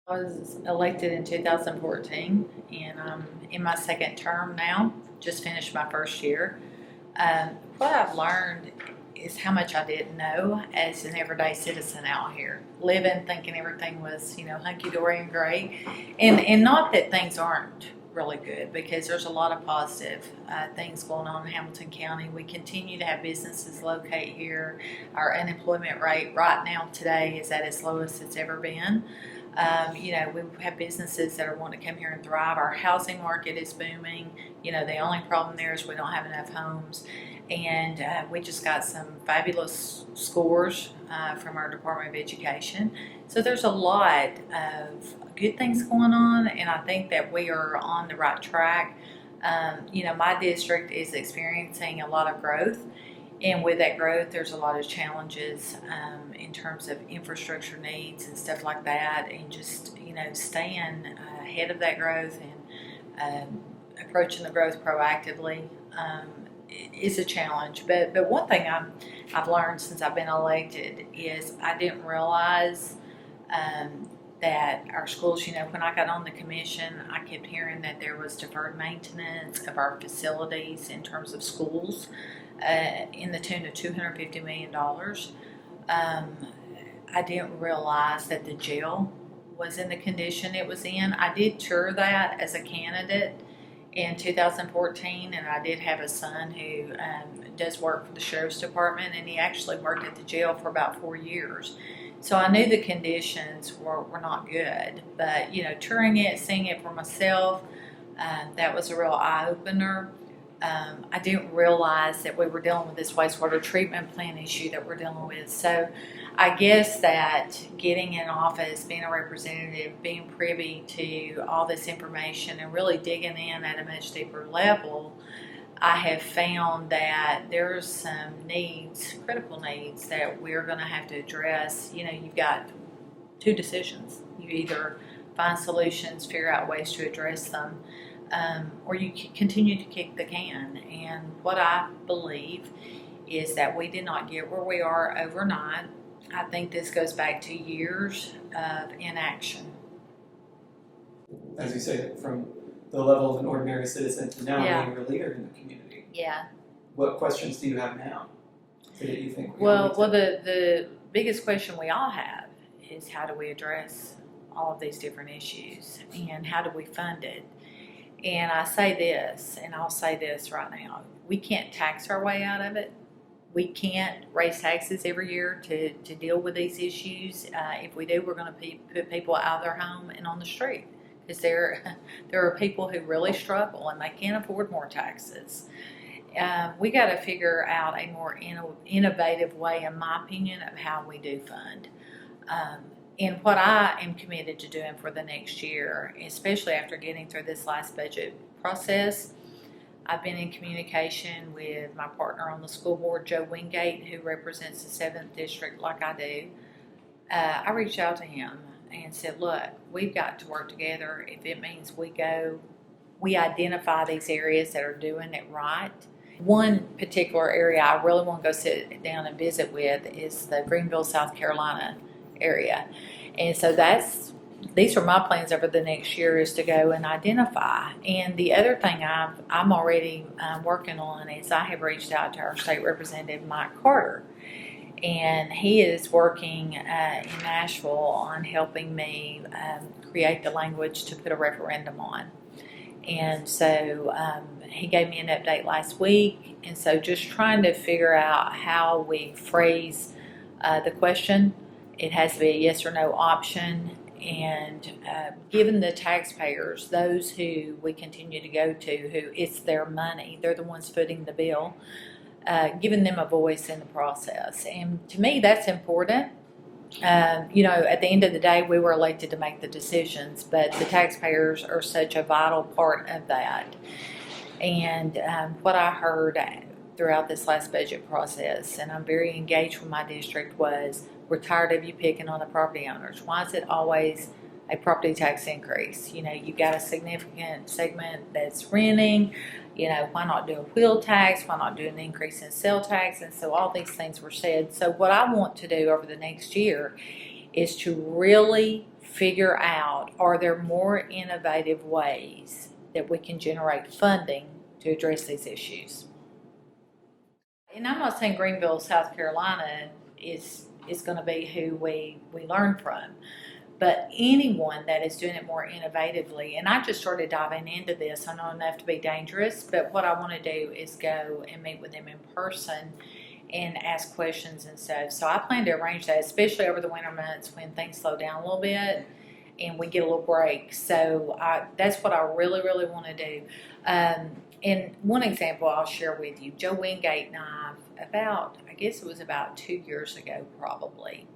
I was elected in 2014, and I'm in my second term now. Just finished my first year. What I've learned is how much I didn't know as an everyday citizen out here, living thinking everything was, hunky dory and great, and not that things aren't really good, because there's a lot of positive things going on in Hamilton County. We continue to have businesses locate here. Our unemployment rate right now today is at its lowest it's ever been. We have businesses that are wanting to come here and thrive. Our housing market is booming. The only problem there is we don't have enough homes. And we just got some fabulous scores from our Department of Education. So there's a lot of good things going on, and I think that we are on the right track. My district is experiencing a lot of growth. And with that growth, there's a lot of challenges in terms of infrastructure needs and stuff like that, and just staying ahead of that growth and approaching the growth proactively is a challenge. But one thing I've learned since I've been elected is I didn't realize that our schools, when I got on the commission, I kept hearing that there was deferred maintenance of our facilities in terms of schools in the tune of $250 million. I didn't realize that the jail was in the condition it was in. I did tour that as a candidate in 2014, and I did have a son who does work for the sheriff's department, and he actually worked at the jail for about 4 years. So I knew the conditions were not good, but touring it, seeing it for myself, that was a real eye-opener. I didn't realize that we were dealing with this wastewater treatment plant issue that we're dealing with. So I guess that getting in office, being a representative, being privy to all this information and really digging in at a much deeper level, I have found that there's some needs, critical needs, that we're going to have to address. You've got two decisions. You either find solutions, figure out ways to address them, or you continue to kick the can. And what I believe is that we did not get where we are overnight. I think this goes back to years of inaction. As you say, from the level of an ordinary citizen to now Yeah. being a leader in the community. Yeah. What questions do you have now that you think we Well, the biggest question we all have is, how do we address all of these different issues, and how do we fund it? And I say this, and I'll say this right now: we can't tax our way out of it. We can't raise taxes every year to deal with these issues. If we do, we're going to put people out of their home and on the street, because there are people who really struggle and they can't afford more taxes. We got to figure out a more innovative way, in my opinion, of how we do fund. And what I am committed to doing for the next year, especially after getting through this last budget process, I've been in communication with my partner on the school board, Joe Wingate, who represents the 7th District like I do. I reached out to him and said, look, we've got to work together. If it means we identify these areas that are doing it right. One particular area I really want to go sit down and visit with is the Greenville, South Carolina area. And so these are my plans over the next year, is to go and identify. And the other thing I'm already working on is I have reached out to our state representative, Mike Carter. And he is working in Nashville on helping me create the language to put a referendum on. And so he gave me an update last week. And so just trying to figure out how we phrase the question. It has to be a yes or no option. And given the taxpayers, those who we continue to go to, who it's their money, they're the ones footing the bill, giving them a voice in the process. And to me, that's important. At the end of the day, we were elected to make the decisions, but the taxpayers are such a vital part of that. And what I heard throughout this last budget process, and I'm very engaged with my district, was, we're tired of you picking on the property owners. Why is it always a property tax increase? You've got a significant segment that's renting. Why not do a wheel tax? Why not do an increase in sale tax? And so all these things were said. So what I want to do over the next year is to really figure out, are there more innovative ways that we can generate funding to address these issues? And I'm not saying Greenville, South Carolina is going to be who we learn from, but anyone that is doing it more innovatively. And I just started diving into this. I know enough to be dangerous, but what I want to do is go and meet with them in person and ask questions and stuff. So I plan to arrange that, especially over the winter months when things slow down a little bit and we get a little break. So that's what I really, really want to do. And one example I'll share with you, Joe Wingate and I, I guess it was about 2 years ago probably,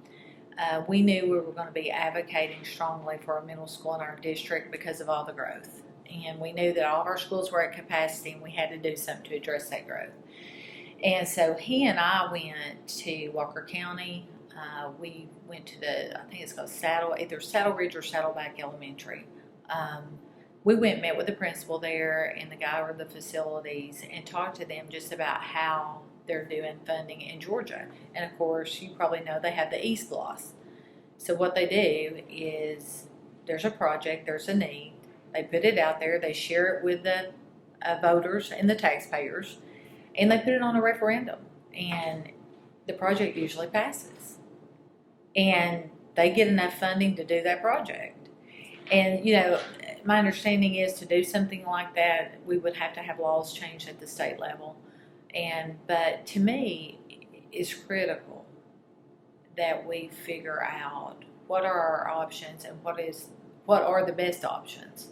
we knew we were going to be advocating strongly for a middle school in our district because of all the growth. And we knew that all of our schools were at capacity and we had to do something to address that growth. And so he and I went to Walker County. We went to I think it's called either Saddle Ridge or Saddleback Elementary. We went and met with the principal there and the guy over the facilities and talked to them just about how they're doing funding in Georgia. And of course, you probably know they have the East Gloss. So what they do is there's a project, there's a need. They put it out there, they share it with the voters and the taxpayers, and they put it on a referendum. And the project usually passes. And they get enough funding to do that project. And, my understanding is to do something like that, we would have to have laws changed at the state level. But to me, it's critical that we figure out what are our options and what are the best options,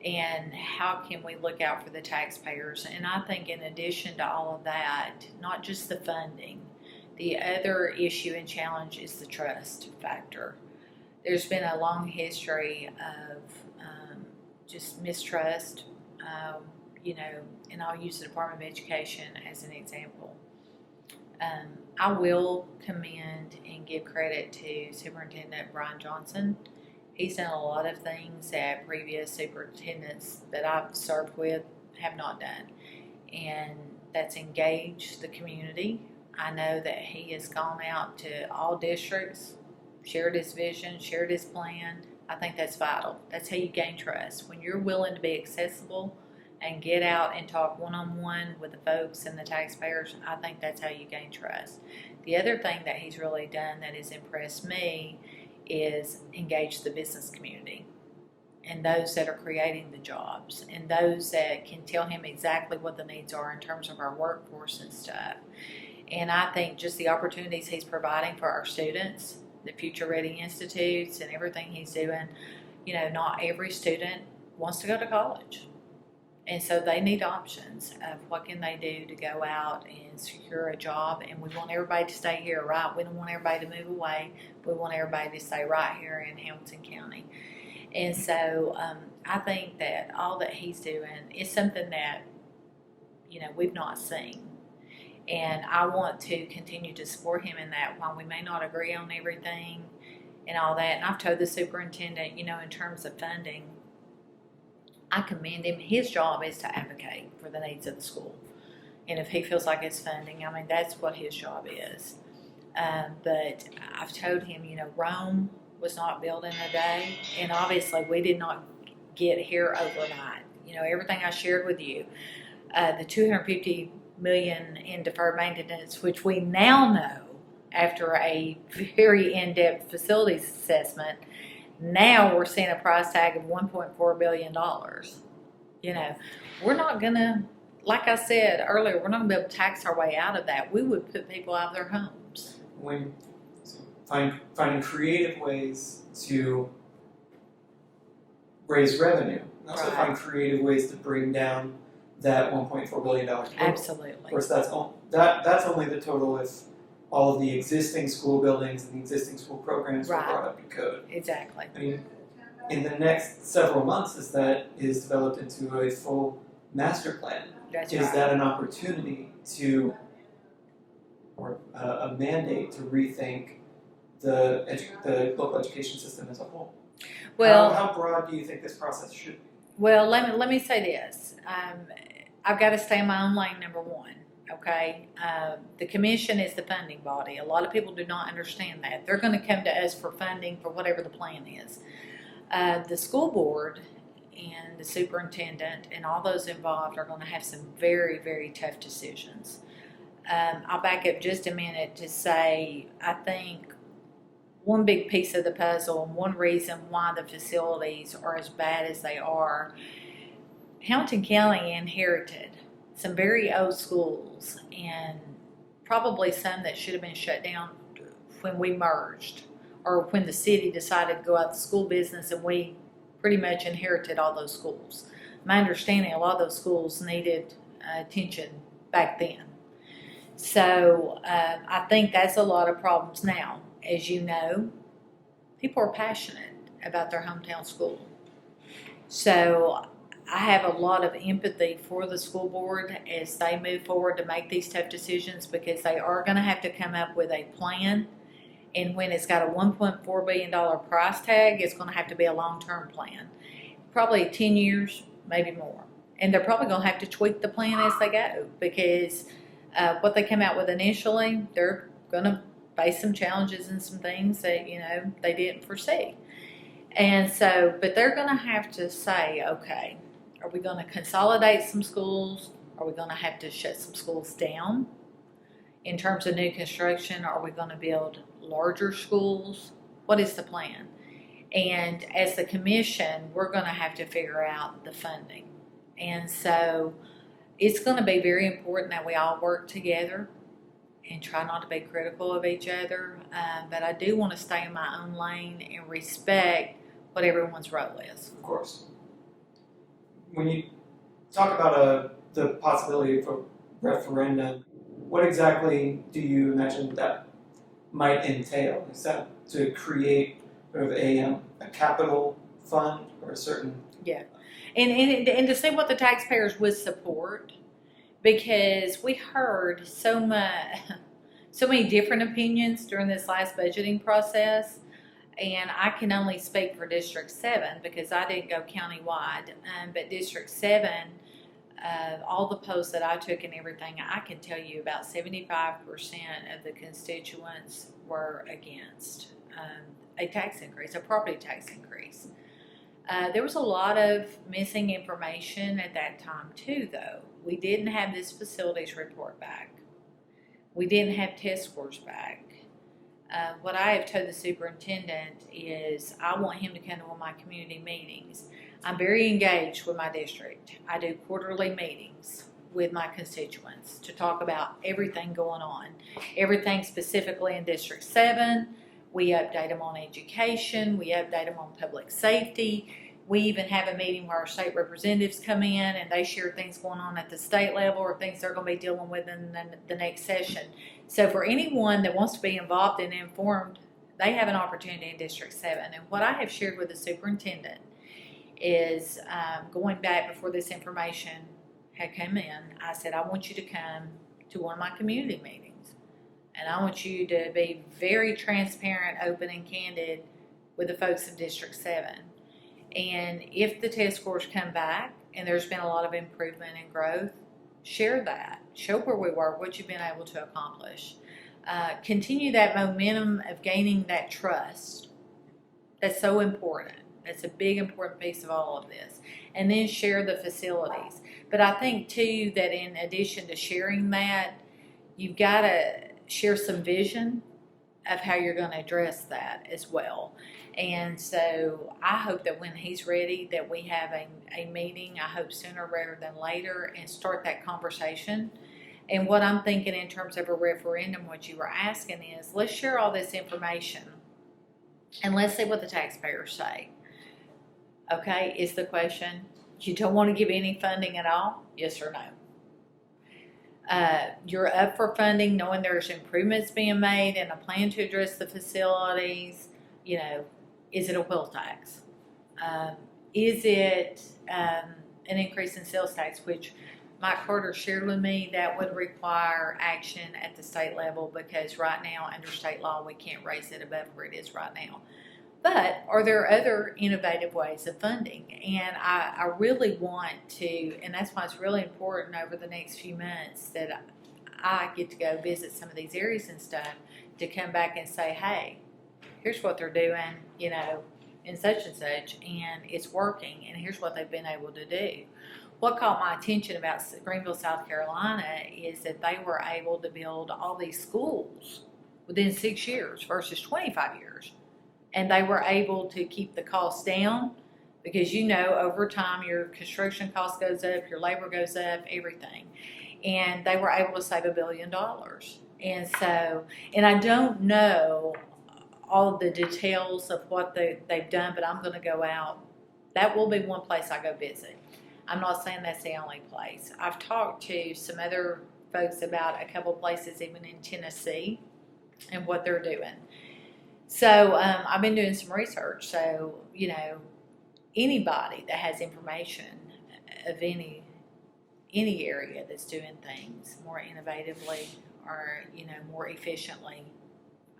and how can we look out for the taxpayers. And I think in addition to all of that, not just the funding, the other issue and challenge is the trust factor. There's been a long history of just mistrust, and I'll use the Department of Education as an example. I will commend and give credit to Superintendent Brian Johnson. He's done a lot of things that previous superintendents that I've served with have not done, and that's engaged the community. I know that he has gone out to all districts, shared his vision, shared his plan. I think that's vital. That's how you gain trust. When you're willing to be accessible and get out and talk one-on-one with the folks and the taxpayers, I think that's how you gain trust. The other thing that he's really done that has impressed me is engage the business community and those that are creating the jobs and those that can tell him exactly what the needs are in terms of our workforce and stuff. And I think just the opportunities he's providing for our students, the Future Ready Institutes and everything he's doing, not every student wants to go to college. And so they need options of what can they do to go out and secure a job. And we want everybody to stay here, right? We don't want everybody to move away. We want everybody to stay right here in Hamilton County. And so I think that all that he's doing is something that, we've not seen. And I want to continue to support him in that while we may not agree on everything and all that. And I've told the superintendent, in terms of funding, I commend him. His job is to advocate for the needs of the school. And if he feels like it's funding, that's what his job is. But I've told him, Rome was not built in a day. And obviously we did not get here overnight. Everything I shared with you, the $250 million in deferred maintenance, which we now know after a very in-depth facilities assessment, now we're seeing a price tag of $1.4 billion. We're not going to, like I said earlier, we're not going to be able to tax our way out of that. We would put people out of their homes. Finding creative ways to raise revenue, and also find creative ways to bring down that $1.4 billion total. Absolutely. Of course, that's only the total if all of the existing school buildings and the existing school programs were brought up to code. Exactly. In the next several months, as that is developed into a full master plan, is that an opportunity to, or a mandate to rethink the local education system as a whole? Well, how broad do you think this process should be? Well, let me say this. I've got to stay in my own lane, number one. okay? The commission is the funding body. A lot of people do not understand that. They're going to come to us for funding for whatever the plan is. The school board and the superintendent and all those involved are going to have some very, very tough decisions. I'll back up just a minute to say I think one big piece of the puzzle and one reason why the facilities are as bad as they are, Hamilton County inherited some very old schools and probably some that should have been shut down when we merged or when the city decided to go out the school business, and we pretty much inherited all those schools. My understanding, a lot of those schools needed attention back then. So I think that's a lot of problems now. As you know, people are passionate about their hometown school. So I have a lot of empathy for the school board as they move forward to make these tough decisions, because they are going to have to come up with a plan. And when it's got a $1.4 billion price tag, it's going to have to be a long-term plan. Probably 10 years, maybe more. And they're probably going to have to tweak the plan as they go, because what they come out with initially, they're going to face some challenges and some things that, they didn't foresee. And so, but they're going to have to say, okay, are we going to consolidate some schools? Are we going to have to shut some schools down in terms of new construction? Are we going to build larger schools? What is the plan? And as the commission, we're going to have to figure out the funding. And so it's going to be very important that we all work together and try not to be critical of each other. But I do want to stay in my own lane and respect what everyone's role is. Of course. When you talk about the possibility of a referendum, what exactly do you imagine that might entail? Is that to create sort of a capital fund or a certain... Yeah. And to see what the taxpayers would support, because we heard so many different opinions during this last budgeting process, and I can only speak for District 7 because I didn't go countywide, but District 7, all the polls that I took and everything, I can tell you about 75% of the constituents were against a tax increase, a property tax increase. There was a lot of missing information at that time too, though. We didn't have this facilities report back. We didn't have test scores back. What I have told the superintendent is I want him to come to one of my community meetings. I'm very engaged with my district. I do quarterly meetings with my constituents to talk about everything going on, everything specifically in District 7. We update them on education. We update them on public safety. We even have a meeting where our state representatives come in and they share things going on at the state level or things they're going to be dealing with in the next session. So for anyone that wants to be involved and informed, they have an opportunity in District 7. And what I have shared with the superintendent is going back before this information had come in, I said, I want you to come to one of my community meetings. And I want you to be very transparent, open, and candid with the folks of District 7. And if the test scores come back and there's been a lot of improvement and growth, share that. Show where we were, what you've been able to accomplish. Continue that momentum of gaining that trust. That's so important. That's a big, important piece of all of this. And then share the facilities. But I think, too, that in addition to sharing that, you've got to share some vision of how you're going to address that as well. And so I hope that when he's ready that we have a meeting, I hope sooner rather than later, and start that conversation. And what I'm thinking in terms of a referendum, what you were asking is, let's share all this information and let's see what the taxpayers say. Okay, is the question. You don't want to give any funding at all? Yes or no? You're up for funding knowing there's improvements being made and a plan to address the facilities. Is it a wheel tax? Is it an increase in sales tax, which Mike Carter shared with me that would require action at the state level, because right now under state law we can't raise it above where it is right now. But are there other innovative ways of funding? And I really want to, and that's why it's really important over the next few months that I get to go visit some of these areas and stuff to come back and say, hey, here's what they're doing, you know, and such, and it's working, and here's what they've been able to do. What caught my attention about Greenville, South Carolina is that they were able to build all these schools within 6 years versus 25 years. And they were able to keep the costs down because, you know, over time your construction cost goes up, your labor goes up, everything. And they were able to save $1 billion. And so, and I don't know all the details of what they've done, but I'm going to go out. That will be one place I go visit. I'm not saying that's the only place. I've talked to some other folks about a couple places even in Tennessee and what they're doing. So I've been doing some research. So, you know, anybody that has information of any area that's doing things more innovatively or, you know, more efficiently,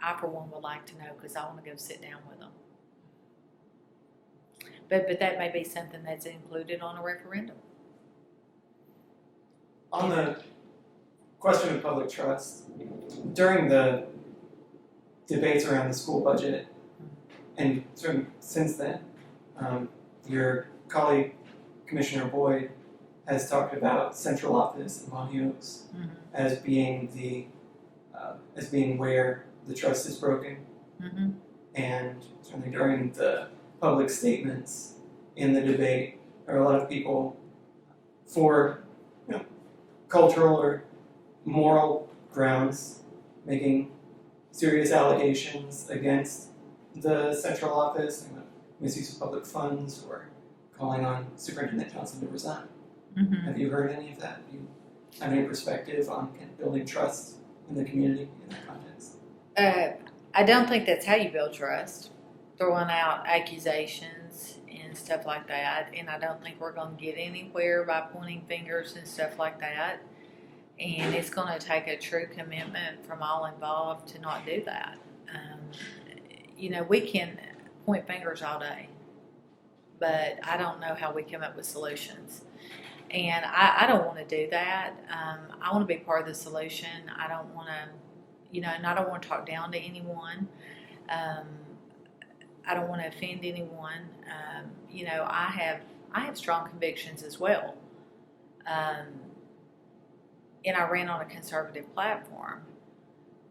I for one would like to know because I want to go sit down with them. But that may be something that's included on a referendum. On the question of public trust, during the debates around the school budget, and since then, your colleague, Commissioner Boyd, has talked about central office and Monty Oaks as being where the trust is broken. And certainly during the public statements in the debate, there are a lot of people for, you know, cultural or moral grounds making serious allegations against the central office, misuse of public funds, or calling on Superintendent Johnson to resign. Have you heard any of that? Do you have any perspective on building trust in the community in that context? I don't think that's how you build trust, throwing out accusations and stuff like that. And I don't think we're going to get anywhere by pointing fingers and stuff like that. And it's going to take a true commitment from all involved to not do that. You know, we can point fingers all day, but I don't know how we come up with solutions. And I don't want to do that. I want to be part of the solution. I don't want to, you know, and I don't want to talk down to anyone. I don't want to offend anyone. You know, I have strong convictions as well. And I ran on a conservative platform.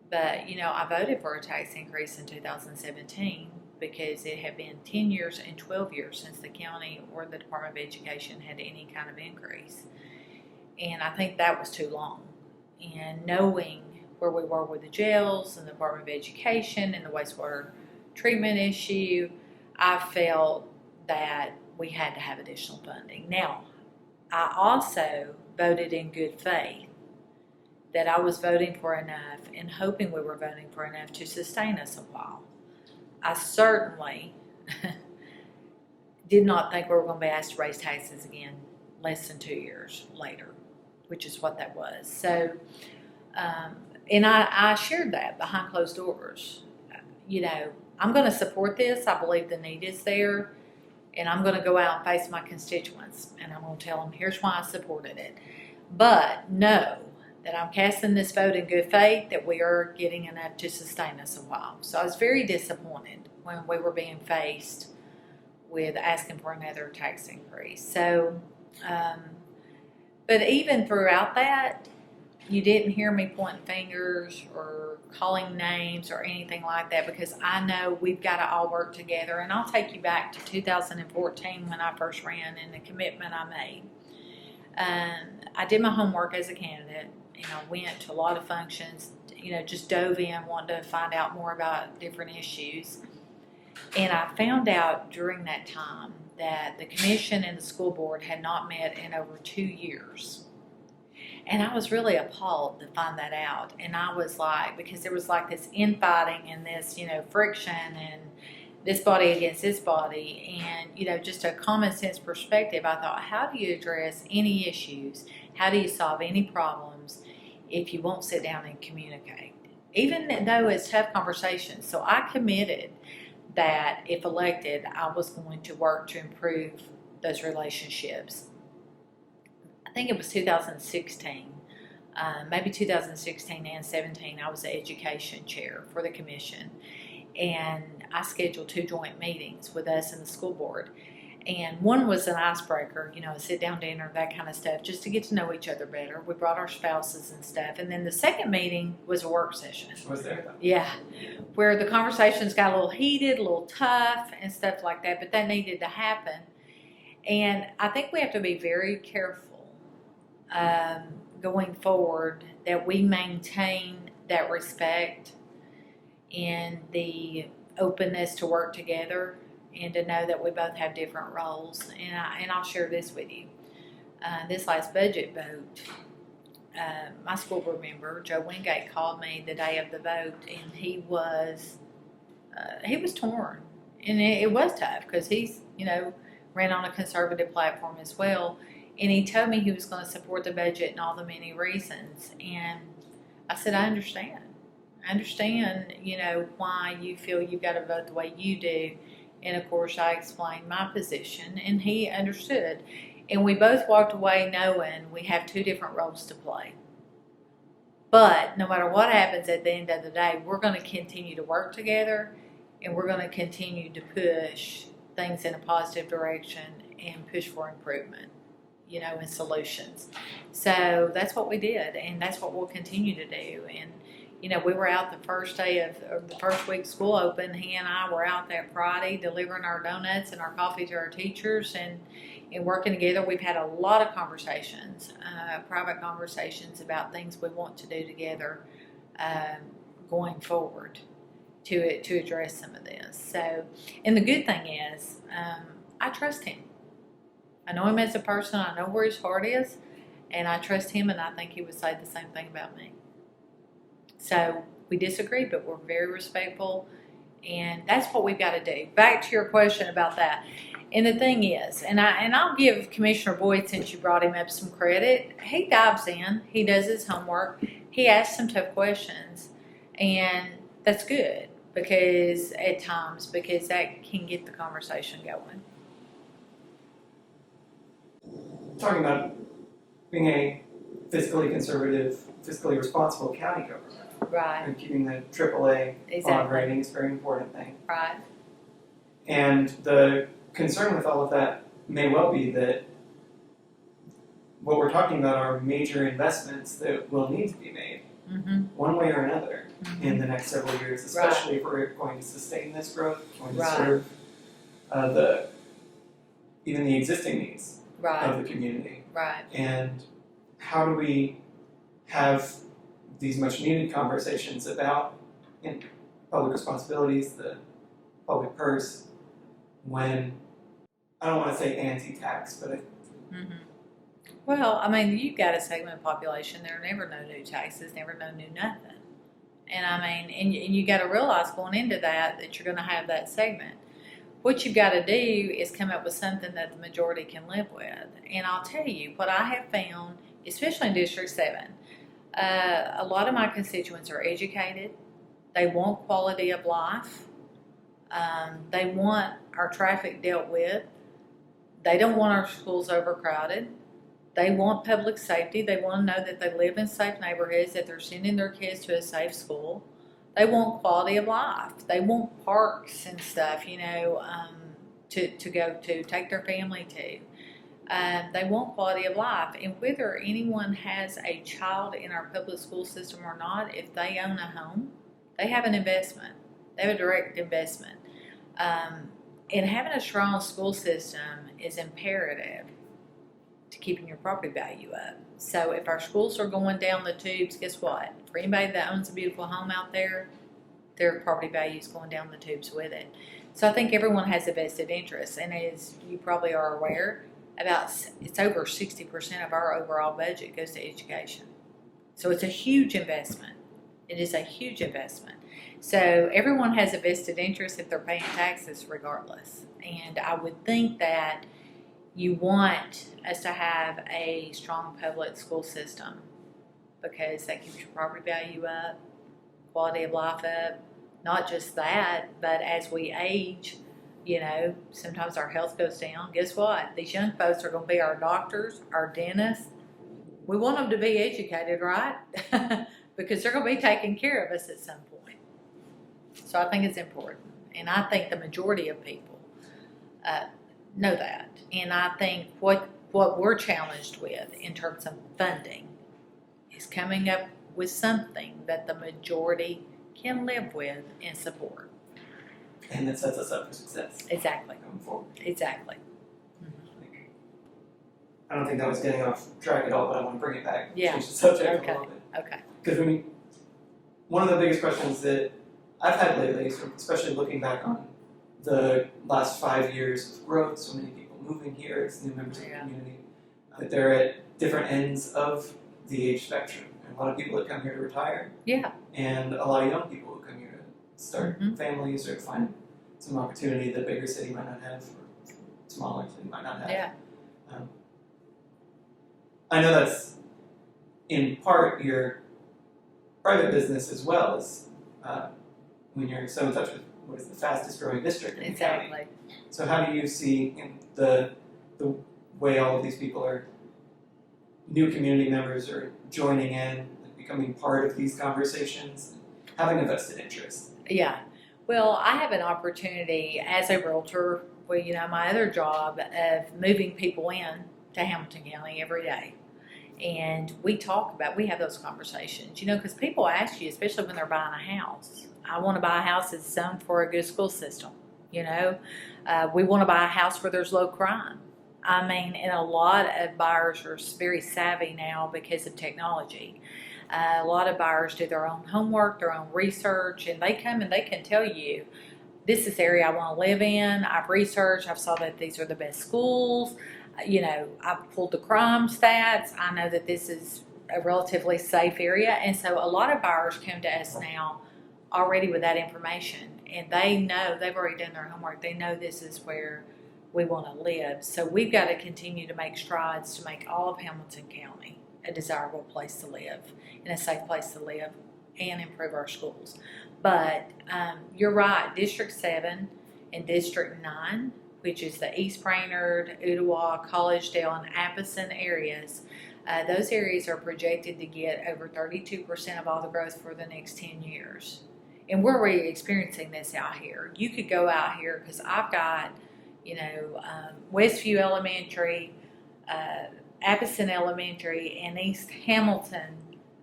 But, you know, I voted for a tax increase in 2017 because it had been 10 years and 12 years since the county or the Department of Education had any kind of increase. And I think that was too long. And knowing where we were with the jails and the Department of Education and the wastewater treatment issue, I felt that we had to have additional funding. Now, I also voted in good faith that I was voting for enough and hoping we were voting for enough to sustain us a while. I certainly did not think we were going to be asked to raise taxes again less than 2 years later, which is what that was. So, and I shared that behind closed doors. You know, I'm going to support this. I believe the need is there. And I'm going to go out and face my constituents. And I'm going to tell them, here's why I supported it. But know that I'm casting this vote in good faith that we are getting enough to sustain us a while. So I was very disappointed when we were being faced with asking for another tax increase. So, but even throughout that, you didn't hear me pointing fingers or calling names or anything like that because I know we've got to all work together. And I'll take you back to 2014 when I first ran and the commitment I made. I did my homework as a candidate. You know, went to a lot of functions, you know, just dove in, wanted to find out more about different issues. And I found out during that time that the commission and the school board had not met in over 2 years. And I was really appalled to find that out. And I was like, because there was like this infighting and this, you know, friction and this body against this body. And, you know, just a common sense perspective, I thought, how do you address any issues? How do you solve any problems if you won't sit down and communicate? Even though it's tough conversations. So I committed that if elected, I was going to work to improve those relationships. I think it was 2016. maybe 2016 and 17, I was the education chair for the commission. And I scheduled 2 joint meetings with us and the school board. And one was an icebreaker, a sit-down dinner, that kind of stuff, just to get to know each other better. We brought our spouses and stuff. And then the second meeting was a work session. Was there though? Yeah, where the conversations got a little heated, a little tough, and stuff like that. But that needed to happen. And I think we have to be very careful going forward that we maintain that respect and the openness to work together and to know that we both have different roles. And I'll share this with you. This last budget vote, my school board member, Joe Wingate, called me the day of the vote, and he was torn. And it was tough because he's, ran on a conservative platform as well. And he told me he was going to support the budget and all the many reasons. And I said, I understand. I understand, why you feel you've got to vote the way you do. And of course, I explained my position, and he understood. And we both walked away knowing we have 2 different roles to play. But no matter what happens at the end of the day, we're going to continue to work together, and we're going to continue to push things in a positive direction and push for improvement, and solutions. So that's what we did, and that's what we'll continue to do. And we were out the first day of the first week school open. He and I were out that Friday delivering our donuts and our coffee to our teachers and working together. We've had a lot of conversations, private conversations about things we want to do together going forward to address some of this. So, and the good thing is, I trust him. I know him as a person. I know where his heart is, and I trust him, and I think he would say the same thing about me. So we disagree, but we're very respectful, and that's what we've got to do. Back to your question about that. And the thing is, and I'll give Commissioner Boyd, since you brought him up, some credit. He dives in. He does his homework. He asks some tough questions, and that's good because that can get the conversation going. Talking about being a fiscally conservative, fiscally responsible county government. Right. And keeping the AAA bond rating is a very important thing. Right. And the concern with all of that may well be that what we're talking about are major investments that will need to be made, one way or another, in the next several years, especially if we're going to sustain this growth, going to serve even the existing needs of the community. Right. And how do we have these much needed conversations about public responsibilities, the public purse, when, I don't want to say anti-tax, but Well, I mean, you've got a segment of population that are never no new taxes, never no new nothing. And I mean, and you got to realize going into that you're going to have that segment. What you've got to do is come up with something that the majority can live with. And I'll tell you, what I have found, especially in District 7, a lot of my constituents are educated. They want quality of life. They want our traffic dealt with. They don't want our schools overcrowded. They want public safety. They want to know that they live in safe neighborhoods, that they're sending their kids to a safe school. They want quality of life. They want parks and stuff, to go to, take their family to. They want quality of life. And whether anyone has a child in our public school system or not, if they own a home, they have an investment. They have a direct investment. And having a strong school system is imperative to keeping your property value up. So if our schools are going down the tubes, guess what? For anybody that owns a beautiful home out there, their property value is going down the tubes with it. So I think everyone has a vested interest. And as you probably are aware, it's over 60% of our overall budget goes to education. So it's a huge investment. It is a huge investment. So everyone has a vested interest if they're paying taxes regardless. And I would think that you want us to have a strong public school system because that keeps your property value up, quality of life up. Not just that, but as we age, sometimes our health goes down. Guess what? These young folks are going to be our doctors, our dentists, We want them to be educated, right? Because they're going to be taking care of us at some point. So I think it's important. And I think the majority of people know that. And I think what we're challenged with in terms of funding is coming up with something that the majority can live with and support. And that sets us up for success. Exactly. Going forward. Exactly. I don't think that was getting off track at all, but I want to bring it back. Yeah. Change the subject Okay. a little bit. Okay. Because one of the biggest questions that I've had lately, especially looking back on the last 5 years of growth, so many people moving here as new members of the community, that they're at different ends of the age spectrum. And a lot of people that come here to retire. Yeah. And a lot of young people who come here to start families or to find some opportunity that a bigger city might not have, or smaller city might not have. Yeah. I know that's in part your private business as well as when you're so in touch with what is the fastest growing district in the county. Exactly. So how do you see the way all of these people are, new community members are joining in, becoming part of these conversations, having a vested interest? Yeah. Well, I have an opportunity as a realtor, well, my other job of moving people in to Hamilton County every day. And we have those conversations, because people ask you, especially when they're buying a house. I want to buy a house that's zoned for a good school system. We want to buy a house where there's low crime. I mean, and a lot of buyers are very savvy now because of technology. A lot of buyers do their own homework, their own research, and they come and they can tell you, this is the area I want to live in. I've researched, I've saw that these are the best schools. I've pulled the crime stats. I know that this is a relatively safe area. And so a lot of buyers come to us now already with that information. And they know, they've already done their homework. They know this is where we want to live. So we've got to continue to make strides to make all of Hamilton County a desirable place to live and a safe place to live and improve our schools. But you're right, District 7 and District 9, which is the East Brainerd, Ottawa, Collegedale, and Appleton areas, those areas are projected to get over 32% of all the growth for the next 10 years. And we're already experiencing this out here. You could go out here, because I've got, Westview Elementary, Appleton Elementary, and East Hamilton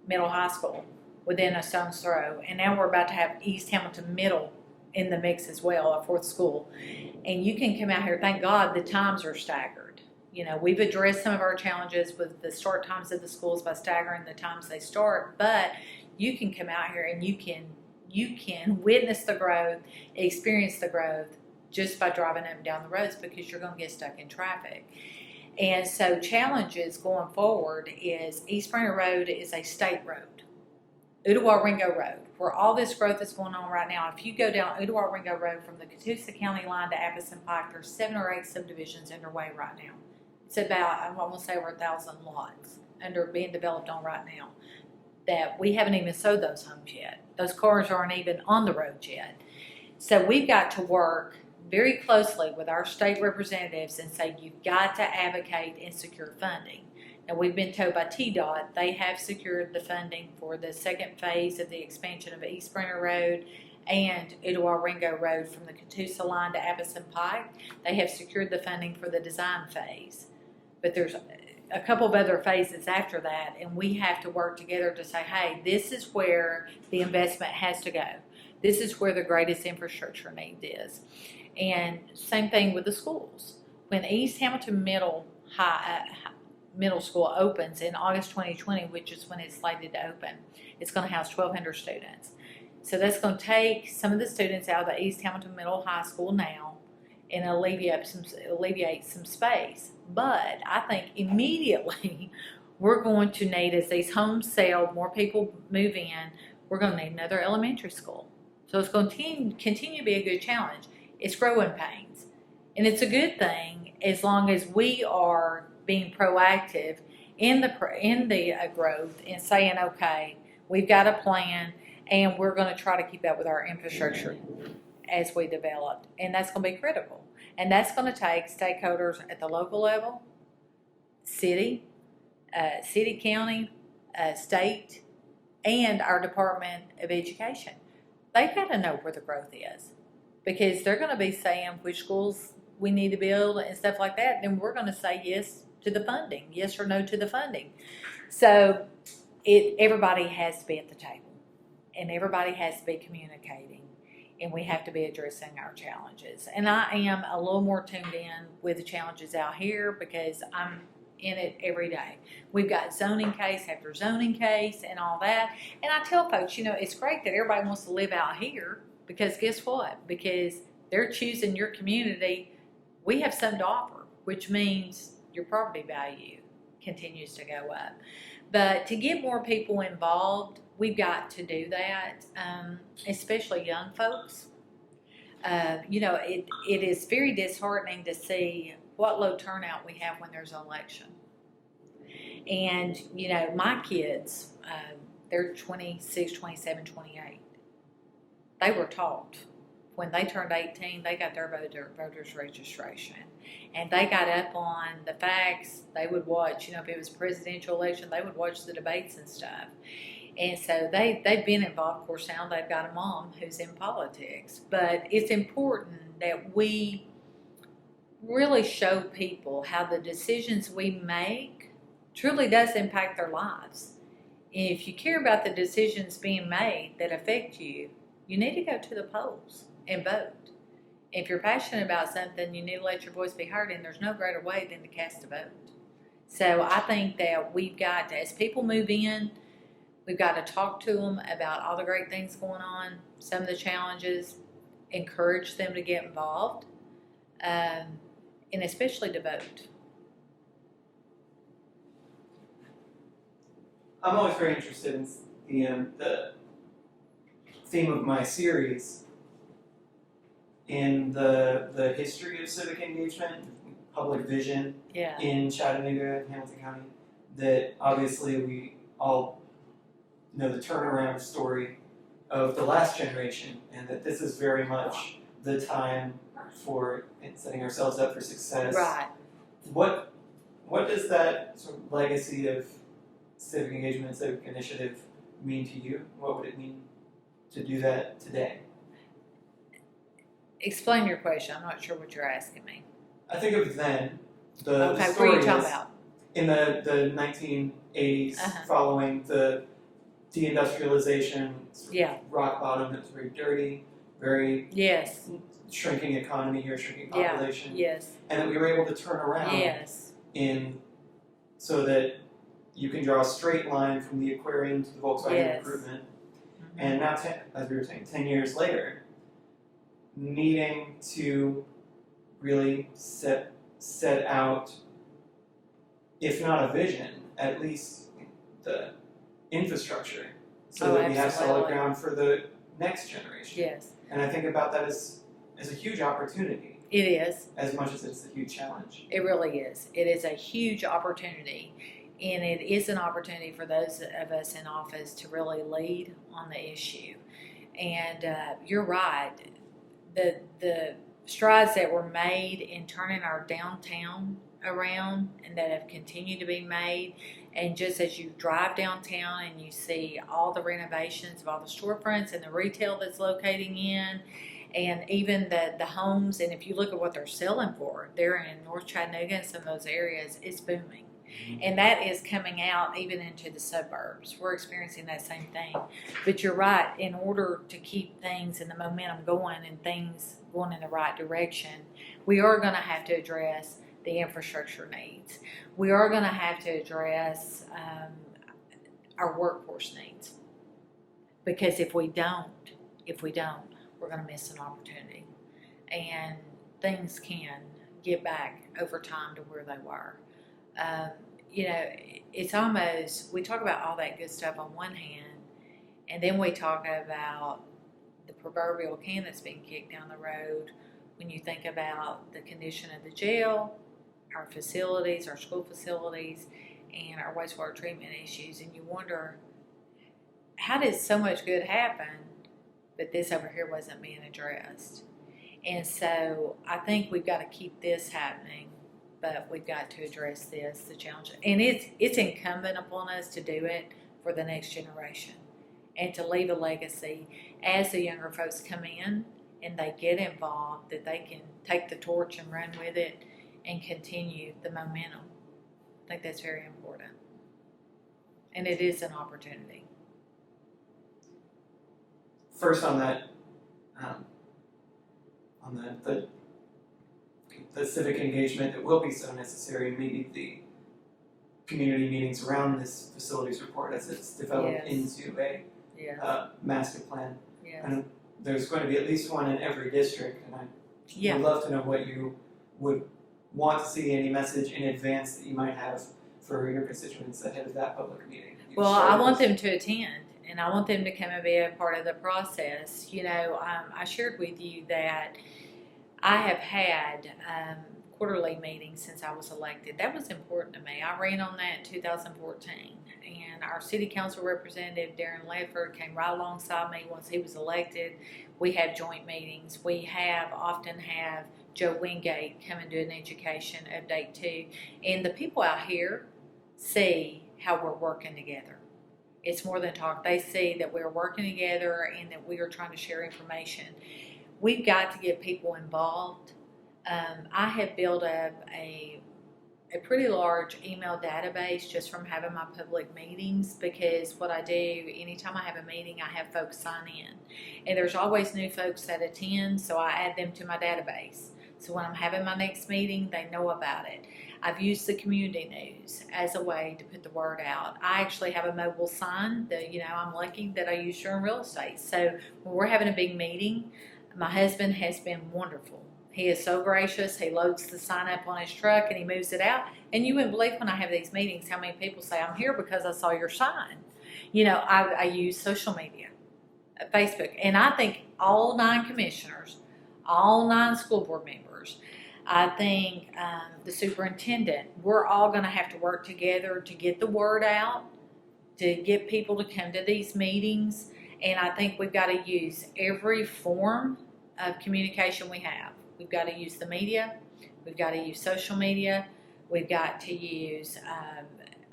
Middle High School within a stone's throw. And now we're about to have East Hamilton Middle in the mix as well, a fourth school. And you can come out here, thank God the times are staggered. We've addressed some of our challenges with the start times of the schools by staggering the times they start, but you can come out here and you can witness the growth, experience the growth just by driving up and down the roads, because you're going to get stuck in traffic. And so challenges going forward is East Brainerd Road is a state road. Ottawa Ringo Road, where all this growth is going on right now. If you go down Ottawa Ringo Road from the Catoosa County line to Appleton Pike, there's 7 or 8 subdivisions underway right now. It's about, I want to say, over 1,000 lots being developed on right now that we haven't even sold those homes yet. Those cars aren't even on the road yet. So we've got to work very closely with our state representatives and say, you've got to advocate and secure funding. Now, we've been told by TDOT they have secured the funding for the second phase of the expansion of East Brainerd Road and Ottawa Ringo Road from the Catoosa line to Appleton Pike. They have secured the funding for the design phase. But there's a couple of other phases after that, and we have to work together to say, hey, this is where the investment has to go. This is where the greatest infrastructure need is. And same thing with the schools. When East Hamilton Middle School opens in August 2020, which is when it's slated to open, it's going to house 1,200 students. So that's going to take some of the students out of the East Hamilton Middle High School now and alleviate some space. But I think immediately we're going to need, as these homes sell, more people move in, we're going to need another elementary school. So it's going to continue to be a good challenge. It's growing pains. And it's a good thing as long as we are being proactive in the growth and saying, okay, we've got a plan and we're going to try to keep up with our infrastructure as we develop. And that's going to be critical. And that's going to take stakeholders at the local level, city, city, county, state, and our Department of Education. They've got to know where the growth is, because they're going to be saying which schools we need to build and stuff like that. And we're going to say yes to the funding, yes or no to the funding. So everybody has to be at the table, and everybody has to be communicating, and we have to be addressing our challenges. And I am a little more tuned in with the challenges out here because I'm in it every day. We've got zoning case after zoning case and all that. And I tell folks, it's great that everybody wants to live out here, because guess what? Because they're choosing your community. We have something to offer, which means your property value continues to go up. But to get more people involved, we've got to do that, especially young folks. It is very disheartening to see what low turnout we have when there's an election. And, my kids, they're 26, 27, 28. They were taught when they turned 18, they got their voter's registration. And they got up on the facts. They would watch, if it was a presidential election, they would watch the debates and stuff. And so they've been involved. Of course, now they've got a mom who's in politics. But it's important that we really show people how the decisions we make truly does impact their lives. And if you care about the decisions being made that affect you, you need to go to the polls and vote. If you're passionate about something, you need to let your voice be heard, and there's no greater way than to cast a vote. So I think that we've got to, as people move in, we've got to talk to them about all the great things going on, some of the challenges, encourage them to get involved, and especially to vote. I'm always very interested in the theme of my series in the history of civic engagement, public vision in Chattanooga and Hamilton County. That obviously we all know the turnaround story of the last generation, and that this is very much the time for setting ourselves up for success. Right. What does that sort of legacy of civic engagement and civic initiative mean to you? What would it mean to do that today? Explain your question. I'm not sure what you're asking me. I think of then. The Okay, story what are you talking about? In the 1980s, following the deindustrialization, rock bottom, it was very dirty, very shrinking economy here, shrinking population. And that we were able to turn around so that you can draw a straight line from the Aquarium to the Volkswagen improvement. And now, as we were saying, 10 years later, needing to really set out, if not a vision, at least the infrastructure, so that we have solid ground for the next generation. Yes. And I think about that as a huge opportunity. It is. As much as it's a huge challenge. It really is. It is a huge opportunity. And it is an opportunity for those of us in office to really lead on the issue. And you're right. The strides that were made in turning our downtown around, and that have continued to be made. And just as you drive downtown and you see all the renovations of all the storefronts and the retail that's locating in, and even the homes, and if you look at what they're selling for, they're in North Chattanooga and some of those areas, it's booming. And that is coming out even into the suburbs. We're experiencing that same thing. But you're right, in order to keep things and the momentum going and things going in the right direction, we are going to have to address the infrastructure needs. We are going to have to address our workforce needs. Because if we don't, we're going to miss an opportunity. And things can get back over time to where they were. It's almost, we talk about all that good stuff on one hand, and then we talk about the proverbial can that's being kicked down the road when you think about the condition of the jail, our facilities, our school facilities, and our wastewater treatment issues. And you wonder, how did so much good happen, but this over here wasn't being addressed? And so I think we've got to keep this happening but we've got to address the challenge. And it's incumbent upon us to do it for the next generation and to leave a legacy as the younger folks come in and they get involved, that they can take the torch and run with it and continue the momentum. I think that's very important. And it is an opportunity. First on that, the civic engagement that will be so necessary, maybe the community meetings around this facilities report as it's developed into a master plan. Yes. And there's going to be at least one in every district, and I would love to know what you would want to see, any message in advance that you might have for your constituents ahead of that public meeting. Well, I want them to attend, and I want them to come and be a part of the process. You know, I shared with you that I have had quarterly meetings since I was elected. That was important to me. I ran on that in 2014, and our city council representative, Darren Ledford, came right alongside me once he was elected. We have joint meetings. We often have Joe Wingate come and do an education update too. And the people out here see how we're working together. It's more than talk. They see that we're working together and that we are trying to share information. We've got to get people involved. I have built up a pretty large email database just from having my public meetings, because what I do, anytime I have a meeting, I have folks sign in. And there's always new folks that attend, so I add them to my database. So when I'm having my next meeting, they know about it. I've used the community news as a way to put the word out. I actually have a mobile sign that, I'm lucky that I use during real estate. So when we're having a big meeting, my husband has been wonderful. He is so gracious. He loads the sign up on his truck and he moves it out. And you wouldn't believe when I have these meetings how many people say, I'm here because I saw your sign. I use social media, Facebook. And I think all 9 commissioners, all 9 school board members, I think the superintendent, we're all going to have to work together to get the word out, to get people to come to these meetings. And I think we've got to use every form of communication we have. We've got to use the media. We've got to use social media. We've got to use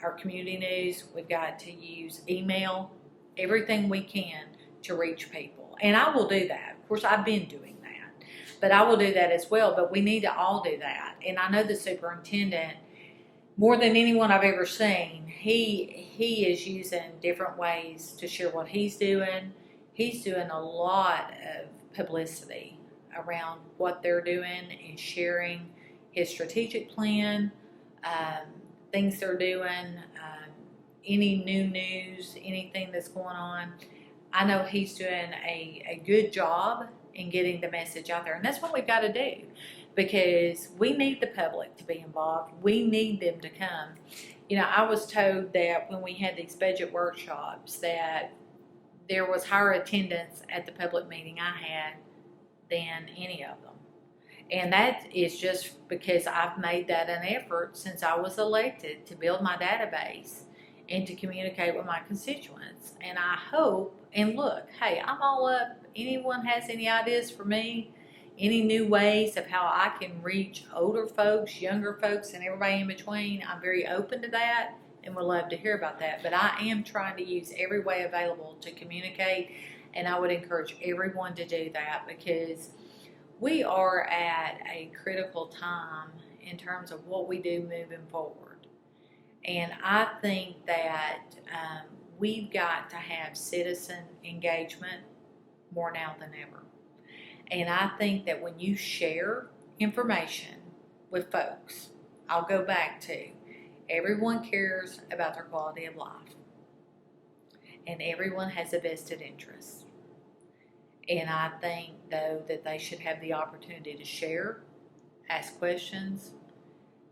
our community news. We've got to use email, everything we can to reach people. And I will do that. Of course, I've been doing that. But I will do that as well. But we need to all do that. And I know the superintendent, more than anyone I've ever seen, he is using different ways to share what he's doing. He's doing a lot of publicity around what they're doing and sharing his strategic plan, things they're doing, any new news, anything that's going on. I know he's doing a good job in getting the message out there. And that's what we've got to do, because we need the public to be involved. We need them to come. I was told that when we had these budget workshops that there was higher attendance at the public meeting I had than any of them. And that is just because I've made that an effort since I was elected to build my database and to communicate with my constituents. And I hope, and look, hey, I'm all up. Anyone has any ideas for me, any new ways of how I can reach older folks, younger folks, and everybody in between, I'm very open to that and would love to hear about that. But I am trying to use every way available to communicate, and I would encourage everyone to do that, because we are at a critical time in terms of what we do moving forward. And I think that we've got to have citizen engagement more now than ever. And I think that when you share information with folks, I'll go back to everyone cares about their quality of life. And everyone has a vested interest. And I think, though, that they should have the opportunity to share, ask questions,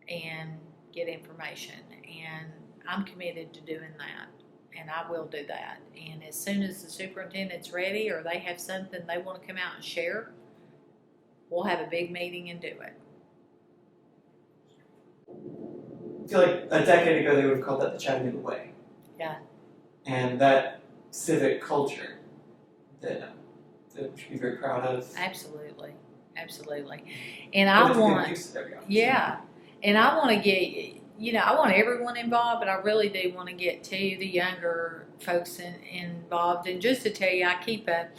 and get information. And I'm committed to doing that. And I will do that. And as soon as the superintendent's ready or they have something they want to come out and share, we'll have a big meeting and do it. I feel like a decade ago they would have called that the Chattanooga way. Yeah. And that civic culture that we should be very proud of. Absolutely. And I want, use it every opportunity. yeah. And I want to get, I want everyone involved, but I really do want to get to the younger folks involved. And just to tell you, I keep a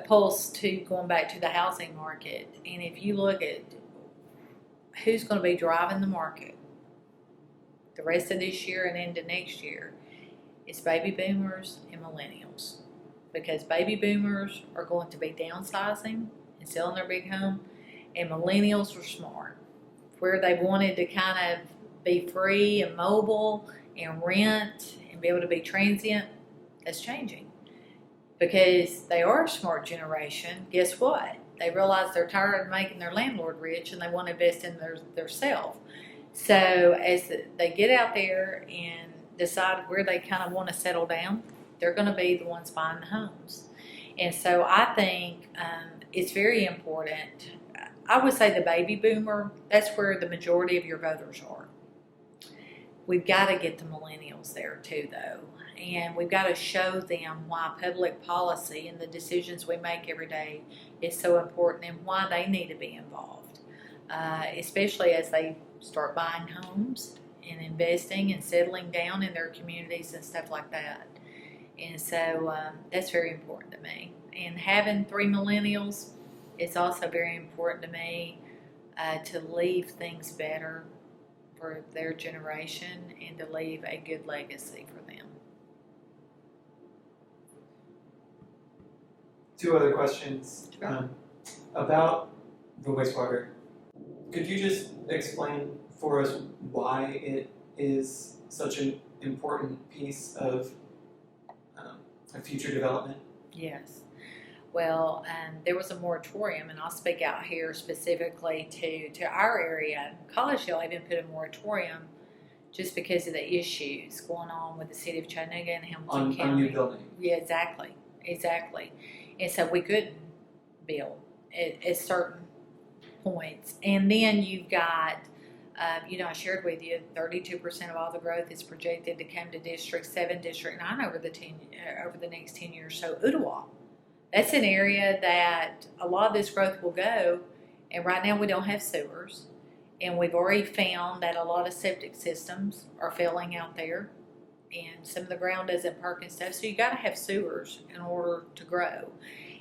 pulse to going back to the housing market. And if you look at who's going to be driving the market the rest of this year and into next year, it's baby boomers and millennials. Because baby boomers are going to be downsizing and selling their big home, and millennials are smart. Where they wanted to kind of be free and mobile and rent and be able to be transient, that's changing. Because they are a smart generation, guess what? They realize they're tired of making their landlord rich and they want to invest in their self. So as they get out there and decide where they kind of want to settle down, they're going to be the ones buying the homes. And so I think it's very important. I would say the baby boomer, that's where the majority of your voters are. We've got to get the millennials there too, though. And we've got to show them why public policy and the decisions we make every day is so important and why they need to be involved, especially as they start buying homes and investing and settling down in their communities and stuff like that. And so that's very important to me. And having 3 millennials, it's also very important to me to leave things better for their generation and to leave a good legacy for them. 2 other questions. Sure. About the wastewater. Could you just explain for us why it is such an important piece of a future development? Yes. Well, there was a moratorium, and I'll speak out here specifically to our area. College Hill even put a moratorium just because of the issues going on with the city of Chattanooga and Hamilton County. On new building. Yeah, exactly. And so we couldn't build at certain points. And then you've got, I shared with you, 32% of all the growth is projected to come to District 7, District 9 over the next 10 years. So Ottawa. That's an area that a lot of this growth will go, and right now we don't have sewers, and we've already found that a lot of septic systems are failing out there, and some of the ground doesn't perk and stuff, so you got to have sewers in order to grow.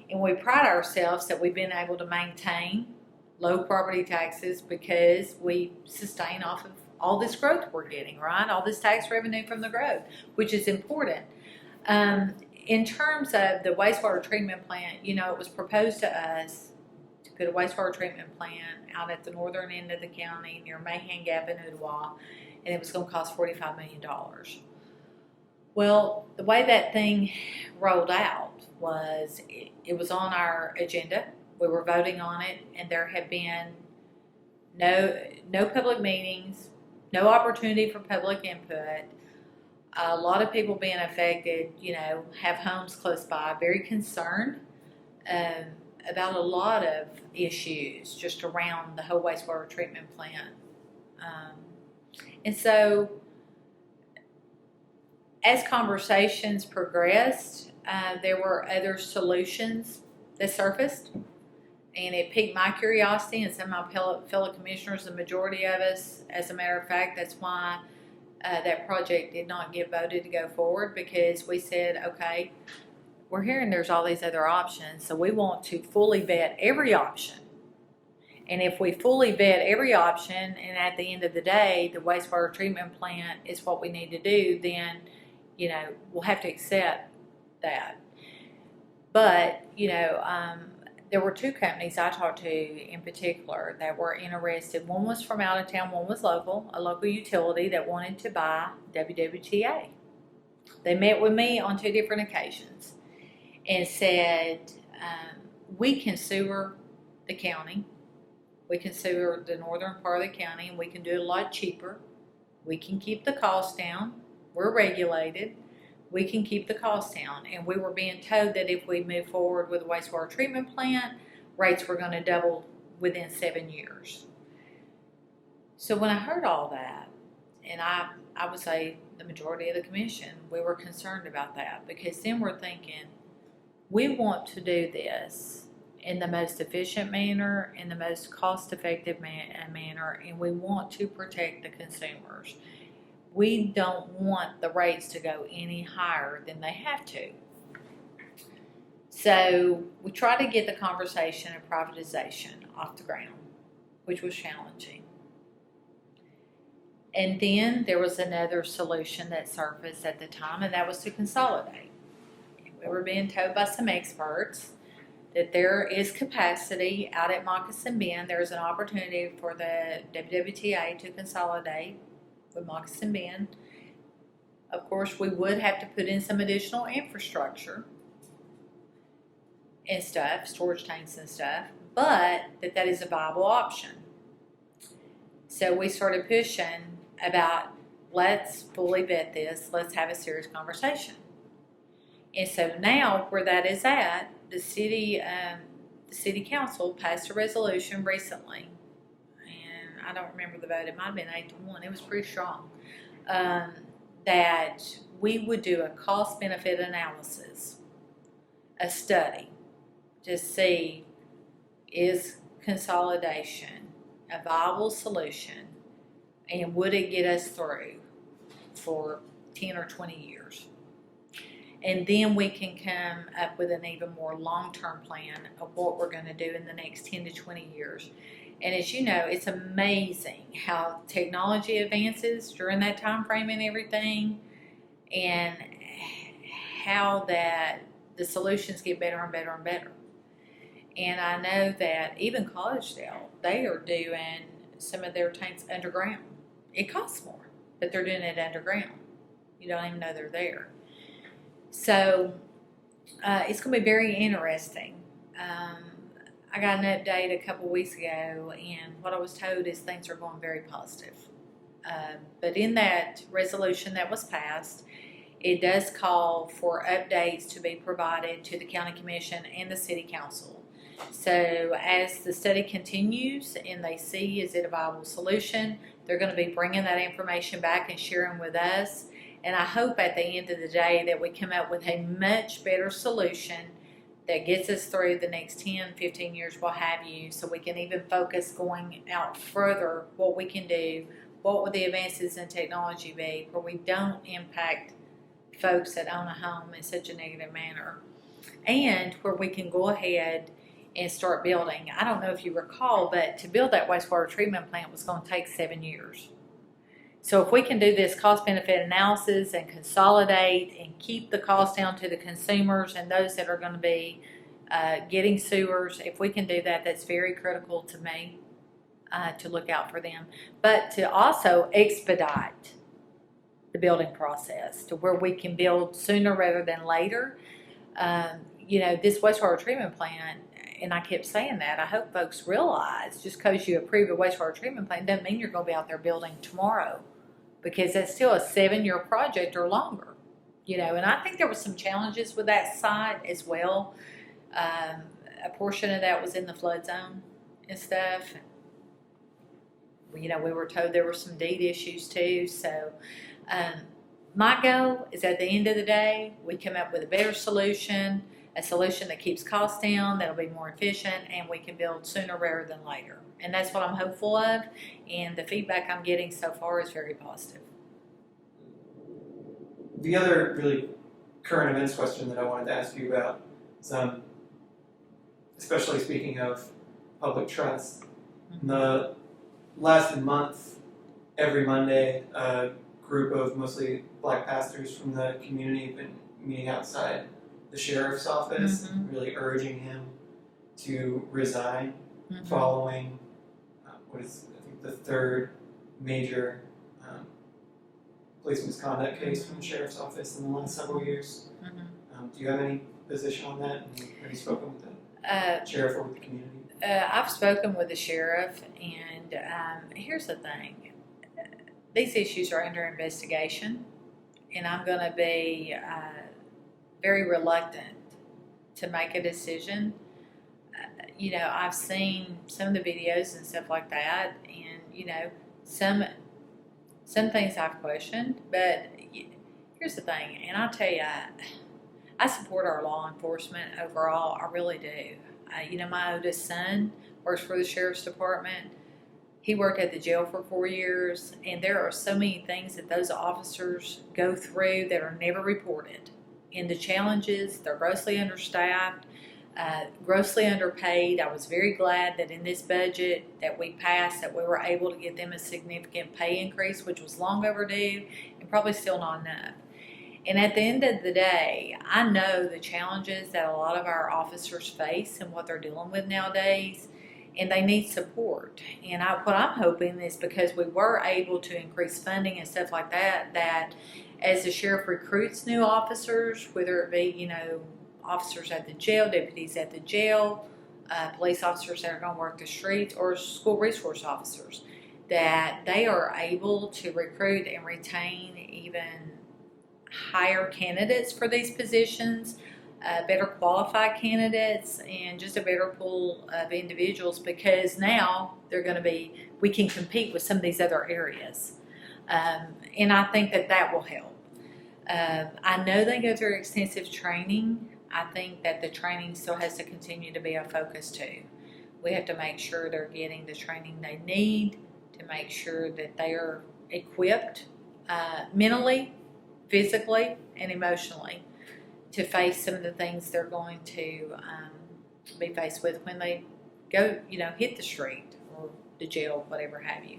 And we pride ourselves that we've been able to maintain low property taxes because we sustain off of all this growth we're getting, right? All this tax revenue from the growth, which is important. In terms of the wastewater treatment plant, it was proposed to us to put a wastewater treatment plant out at the northern end of the county near Mahan Gap in Ottawa, and it was going to cost $45 million. Well, the way that thing rolled out was it was on our agenda. We were voting on it, and there have been no public meetings, no opportunity for public input. A lot of people being affected, have homes close by, very concerned about a lot of issues just around the whole wastewater treatment plant. And so as conversations progressed, there were other solutions that surfaced, and it piqued my curiosity and some of my fellow commissioners, the majority of us. As a matter of fact, that's why that project did not get voted to go forward, because we said, okay, we're hearing there's all these other options, so we want to fully vet every option. And if we fully vet every option, and at the end of the day, the wastewater treatment plant is what we need to do, then, we'll have to accept that. But, there were 2 companies I talked to in particular that were interested. One was from out of town, one was local, a local utility that wanted to buy WWTA. They met with me on 2 different occasions and said, we can sewer the county. We can sewer the northern part of the county, and we can do it a lot cheaper. We can keep the cost down. We're regulated. We can keep the cost down. And we were being told that if we move forward with a wastewater treatment plant, rates were going to double within 7 years. So when I heard all that, and I would say the majority of the commission, we were concerned about that, because then we're thinking, we want to do this in the most efficient manner, in the most cost-effective manner, and we want to protect the consumers. We don't want the rates to go any higher than they have to. So we try to get the conversation of privatization off the ground, which was challenging. And then there was another solution that surfaced at the time, and that was to consolidate. We were being told by some experts that there is capacity out at Moccasin Bend. There's an opportunity for the WWTA to consolidate with Moccasin Bend. Of course, we would have to put in some additional infrastructure and stuff, storage tanks and stuff, but that is a viable option. So we started pushing about, let's fully vet this, let's have a serious conversation. And so now where that is at, the city council passed a resolution recently, and I don't remember the vote, it might have been 8-1, it was pretty strong, that we would do a cost-benefit analysis, a study, to see is consolidation a viable solution, and would it get us through for 10 or 20 years? And then we can come up with an even more long-term plan of what we're going to do in the next 10 to 20 years. And as you know, it's amazing how technology advances during that time frame and everything, and how that the solutions get better and better and better. And I know that even Collegedale, they are doing some of their tanks underground. It costs more, but they're doing it underground. You don't even know they're there. So it's going to be very interesting. I got an update a couple weeks ago, and what I was told is things are going very positive. But in that resolution that was passed, it does call for updates to be provided to the county commission and the city council. So as the study continues and they see is it a viable solution, they're going to be bringing that information back and sharing with us. And I hope at the end of the day that we come up with a much better solution that gets us through the next 10, 15 years, what have you, so we can even focus going out further what we can do, what would the advances in technology be, where we don't impact folks that own a home in such a negative manner, and where we can go ahead and start building. I don't know if you recall, but to build that wastewater treatment plant was going to take 7 years. So if we can do this cost-benefit analysis and consolidate and keep the cost down to the consumers and those that are going to be getting sewers, if we can do that, that's very critical to me to look out for them. But to also expedite the building process to where we can build sooner rather than later. This wastewater treatment plant, and I kept saying that, I hope folks realize just because you approve a wastewater treatment plant doesn't mean you're going to be out there building tomorrow, because that's still a 7-year project or longer. And I think there were some challenges with that site as well. A portion of that was in the flood zone and stuff. We were told there were some deed issues too. So my goal is at the end of the day, we come up with a better solution, a solution that keeps costs down, that'll be more efficient, and we can build sooner rather than later. And that's what I'm hopeful of, and the feedback I'm getting so far is very positive. The other really current events question that I wanted to ask you about is, especially speaking of public trust, in the last month, every Monday, a group of mostly black pastors from the community have been meeting outside the sheriff's office, really urging him to resign following what is, I think, the third major police misconduct case from the sheriff's office in the last several years. Do you have any position on that? And have you spoken with the sheriff or with the community? I've spoken with the sheriff, and here's the thing. These issues are under investigation, and I'm going to be very reluctant to make a decision. I've seen some of the videos and stuff like that, and some things I've questioned, but here's the thing, and I'll tell you, I support our law enforcement overall, I really do. My oldest son works for the sheriff's department. He worked at the jail for 4 years, and there are so many things that those officers go through that are never reported. And the challenges, they're grossly understaffed, grossly underpaid. I was very glad that in this budget that we passed that we were able to get them a significant pay increase, which was long overdue and probably still not enough. And at the end of the day, I know the challenges that a lot of our officers face and what they're dealing with nowadays, and they need support. And what I'm hoping is because we were able to increase funding and stuff like that, that as the sheriff recruits new officers, whether it be, officers at the jail, deputies at the jail, police officers that are going to work the streets, or school resource officers, that they are able to recruit and retain even higher candidates for these positions, better qualified candidates, and just a better pool of individuals, because now we can compete with some of these other areas. And I think that will help. I know they go through extensive training. I think that the training still has to continue to be a focus too. We have to make sure they're getting the training they need to make sure that they are equipped mentally, physically, and emotionally to face some of the things they're going to be faced with when they go, hit the street or the jail, whatever have you.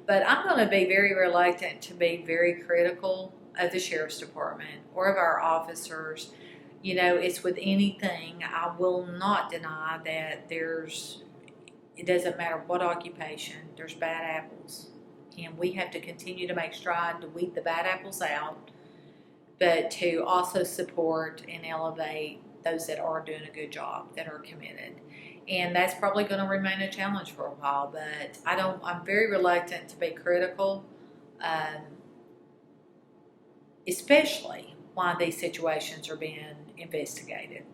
But I'm going to be very reluctant to be very critical of the sheriff's department or of our officers. It's with anything. I will not deny that it doesn't matter what occupation, there's bad apples. And we have to continue to make stride to weed the bad apples out, but to also support and elevate those that are doing a good job, that are committed. And that's probably going to remain a challenge for a while, but I'm very reluctant to be critical, especially why these situations are being investigated.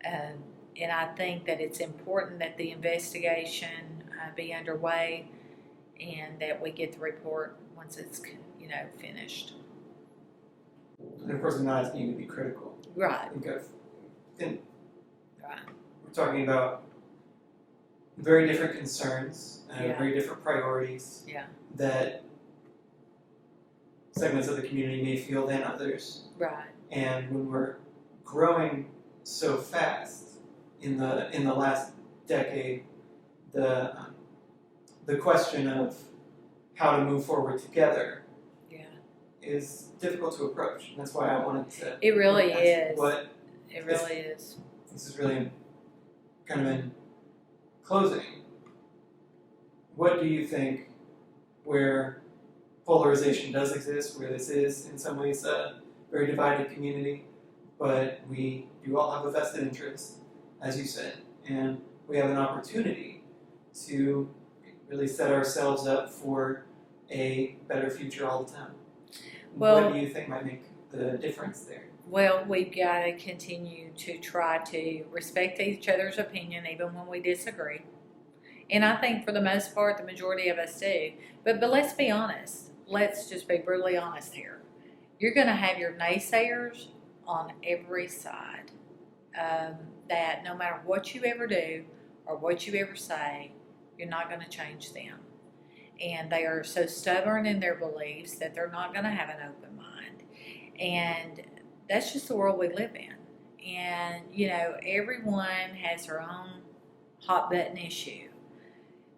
And I think that it's important that the investigation be underway and that we get the report once it's finished. And of course, I'm not asking you to be critical. Right. Right. We're talking about very different concerns and Yeah. very different priorities Yeah. that segments of the community may feel than others. Right. And when we're growing so fast in the last decade, the question of how to move forward together is difficult to approach. And that's why I wanted to. It really is. It really is. This is really kind of in closing. What do you think, where polarization does exist, where this is in some ways a very divided community, but we do all have a vested interest, as you said, and we have an opportunity to really set ourselves up for a better future all the time? Well, what do you think might make the difference there? Well, we've got to continue to try to respect each other's opinion even when we disagree. And I think for the most part, the majority of us do. But let's be honest. Let's just be brutally honest here. You're going to have your naysayers on every side. That no matter what you ever do or what you ever say, you're not going to change them. And they are so stubborn in their beliefs that they're not going to have an open mind. And that's just the world we live in. And, everyone has their own hot button issue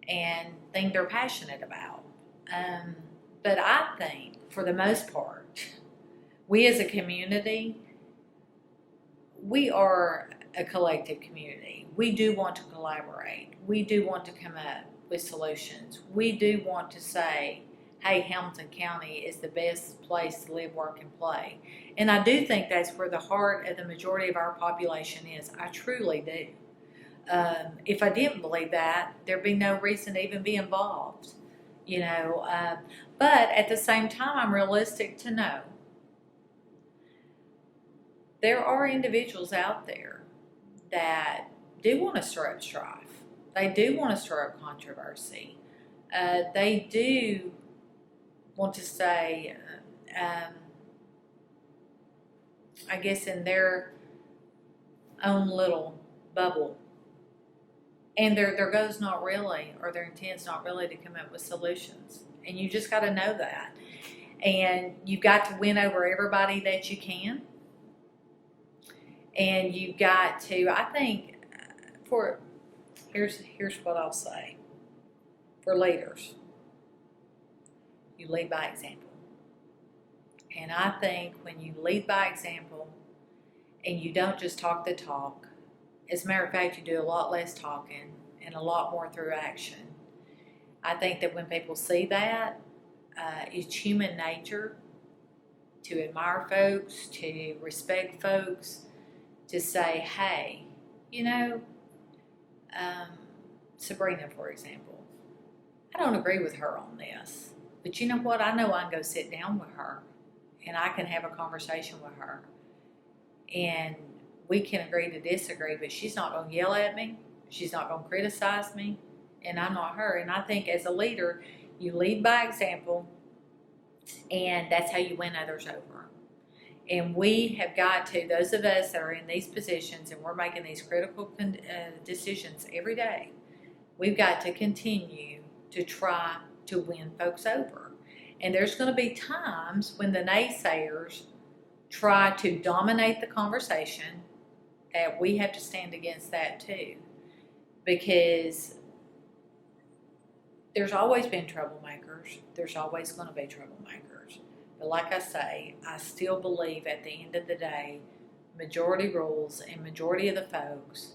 and thing they're passionate about. But I think, for the most part, we as a community, we are a collective community. We do want to collaborate. We do want to come up with solutions. We do want to say, hey, Hamilton County is the best place to live, work, and play. And I do think that's where the heart of the majority of our population is. I truly do. If I didn't believe that, there'd be no reason to even be involved. But at the same time, I'm realistic to know there are individuals out there that do want to stir up strife. They do want to stir up controversy. They do want to say, I guess in their own little bubble, And their goal's not really, or their intent's not really to come up with solutions. And you just got to know that. And you've got to win over everybody that you can. And you've got to, I think, here's what I'll say. For leaders, you lead by example. And I think when you lead by example and you don't just talk the talk, as a matter of fact, you do a lot less talking and a lot more through action. I think that when people see that, it's human nature to admire folks, to respect folks, to say, hey, Sabrena, for example, I don't agree with her on this, but you know what? I know I can go sit down with her and I can have a conversation with her. And we can agree to disagree, but she's not going to yell at me. She's not going to criticize me, and I'm not her. And I think as a leader, you lead by example, and that's how you win others over. And we have got to, those of us that are in these positions and we're making these critical decisions every day, we've got to continue to try to win folks over. And there's going to be times when the naysayers try to dominate the conversation, that we have to stand against that too. Because there's always been troublemakers. There's always going to be troublemakers. But like I say, I still believe at the end of the day, majority rules and majority of the folks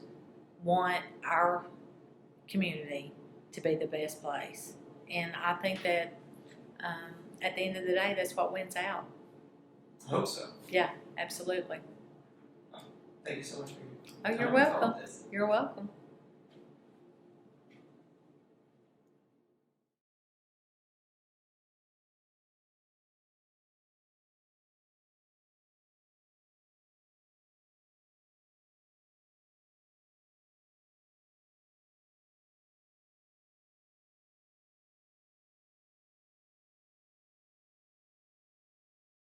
want our community to be the best place. And I think that at the end of the day, that's what wins out. I hope so. Yeah, absolutely. Thank you so much for your Oh, you're time with all welcome. this. You're welcome.